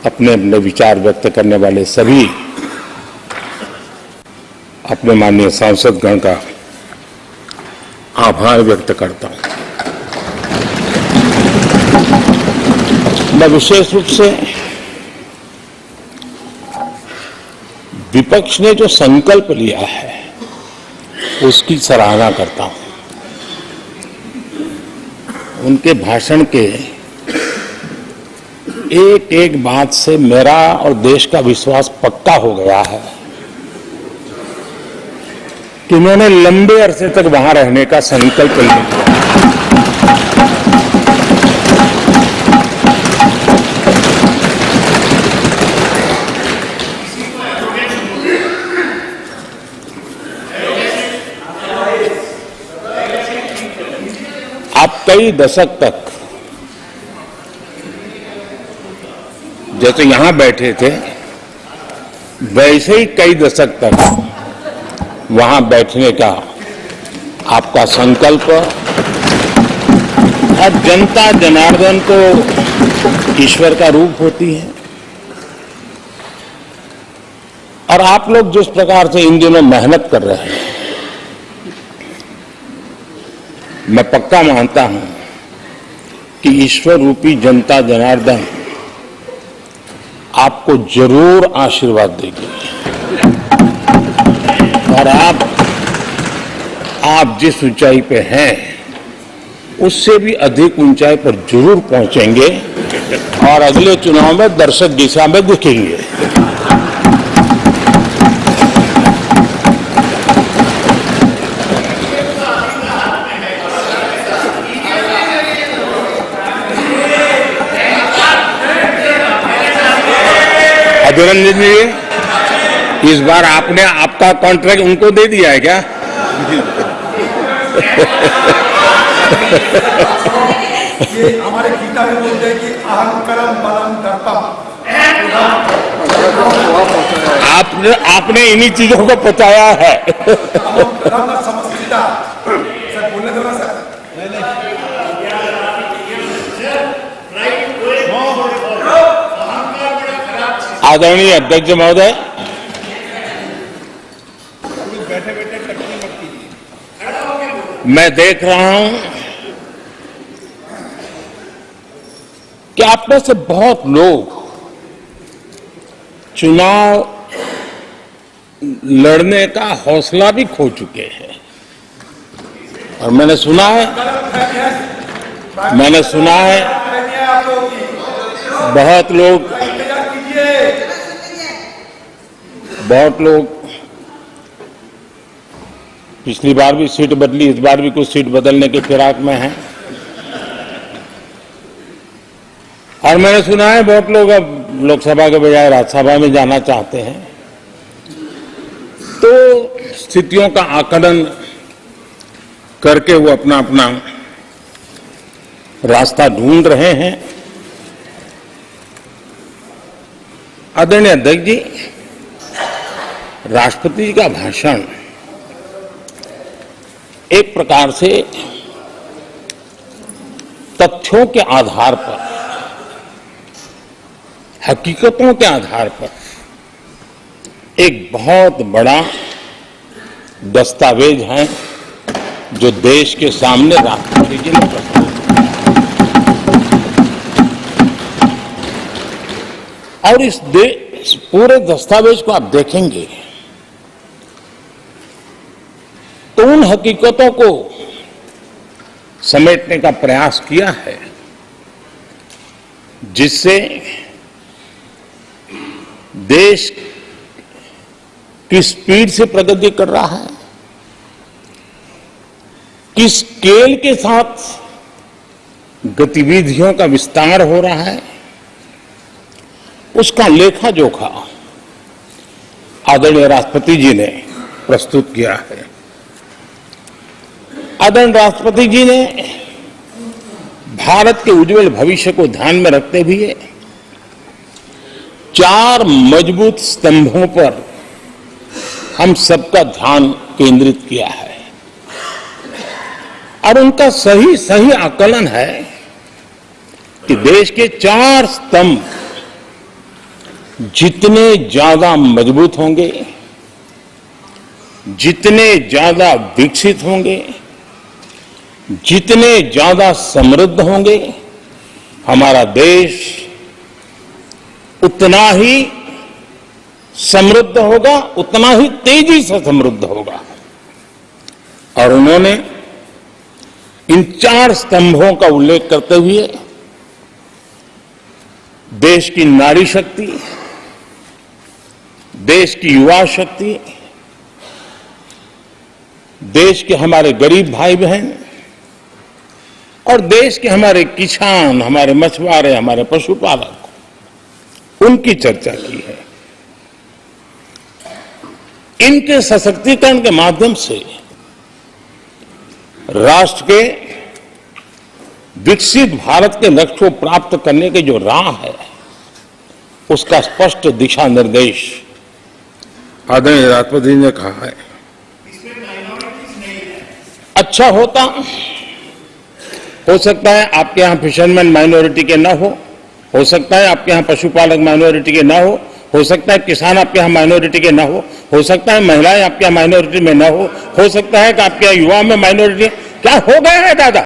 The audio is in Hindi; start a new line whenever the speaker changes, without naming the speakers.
अपने अपने विचार व्यक्त करने वाले सभी अपने माननीय सांसदगण का आभार व्यक्त करता हूं। मैं विशेष रूप से विपक्ष ने जो संकल्प लिया है उसकी सराहना करता हूं। उनके भाषण के एक एक बात से मेरा और देश का विश्वास पक्का हो गया है कि उन्होंने लंबे अरसे तक वहां रहने का संकल्प लिया। आप कई दशक तक जैसे यहां बैठे थे वैसे ही कई दशक तक वहां बैठने का आपका संकल्प और जनता जनार्दन को ईश्वर का रूप होती है और आप लोग जिस प्रकार से इन दिनों मेहनत कर रहे हैं मैं पक्का मानता हूं कि ईश्वर रूपी जनता जनार्दन आपको जरूर आशीर्वाद देगी और आप जिस ऊंचाई पे हैं उससे भी अधिक ऊंचाई पर जरूर पहुंचेंगे और अगले चुनाव में दर्शक दिशा में दिखेंगे। अभिनंदन जी, इस बार आपने आपका कॉन्ट्रैक्ट उनको दे दिया है क्या?
ये हमारे गीता में बोलते हैं कि अहंकारम बलम दर्पम।
आपने इन्हीं चीजों को पहुंचाया है।
सर बोलने दो ना सर।
आदरणीय अध्यक्ष महोदय, मैं देख रहा हूं कि आप में से बहुत लोग चुनाव लड़ने का हौसला भी खो चुके हैं और मैंने सुना है बहुत लोग पिछली बार भी सीट बदली, इस बार भी कुछ सीट बदलने के फिराक में हैं और मैंने सुना है बहुत लोग अब लोकसभा के बजाय राज्यसभा में जाना चाहते हैं। तो स्थितियों का आकलन करके वो अपना अपना रास्ता ढूंढ रहे हैं। आदरणीय अध्यक्ष जी, राष्ट्रपति जी का भाषण एक प्रकार से तथ्यों के आधार पर, हकीकतों के आधार पर एक बहुत बड़ा दस्तावेज है जो देश के सामने राष्ट्रपति जी ने प्रस्तुत किया और इस पूरे दस्तावेज को आप देखेंगे तो उन हकीकतों को समेटने का प्रयास किया है जिससे देश किस स्पीड से प्रगति कर रहा है, किस स्केल के साथ गतिविधियों का विस्तार हो रहा है, उसका लेखा जोखा आदरणीय राष्ट्रपति जी ने प्रस्तुत किया है। आदरणीय राष्ट्रपति जी ने भारत के उज्जवल भविष्य को ध्यान में रखते हुए 4 मजबूत स्तंभों पर हम सबका ध्यान केंद्रित किया है और उनका सही आकलन है कि देश के 4 स्तंभ जितने ज्यादा मजबूत होंगे, जितने ज्यादा विकसित होंगे, जितने ज्यादा समृद्ध होंगे, हमारा देश उतना ही समृद्ध होगा, उतना ही तेजी से समृद्ध होगा। और उन्होंने इन 4 स्तंभों का उल्लेख करते हुए देश की नारी शक्ति, देश की युवा शक्ति, देश के हमारे गरीब भाई बहन और देश के हमारे किसान, हमारे मछुआरे, हमारे पशुपालक, उनकी चर्चा की है। इनके सशक्तिकरण के माध्यम से राष्ट्र के विकसित भारत के लक्ष्य को प्राप्त करने की जो राह है, उसका स्पष्ट दिशा निर्देश आदरणीय राष्ट्रपति जी ने कहा है। अच्छा होता, हो सकता है आपके यहां फिशरमैन माइनॉरिटी के ना हो सकता है आपके यहां पशुपालक माइनॉरिटी के ना हो सकता है किसान आपके यहां माइनॉरिटी के ना हो सकता है महिलाएं आपके यहां माइनॉरिटी में ना हो सकता है कि आपके यहां युवा में माइनॉरिटी। क्या हो गया है दादा?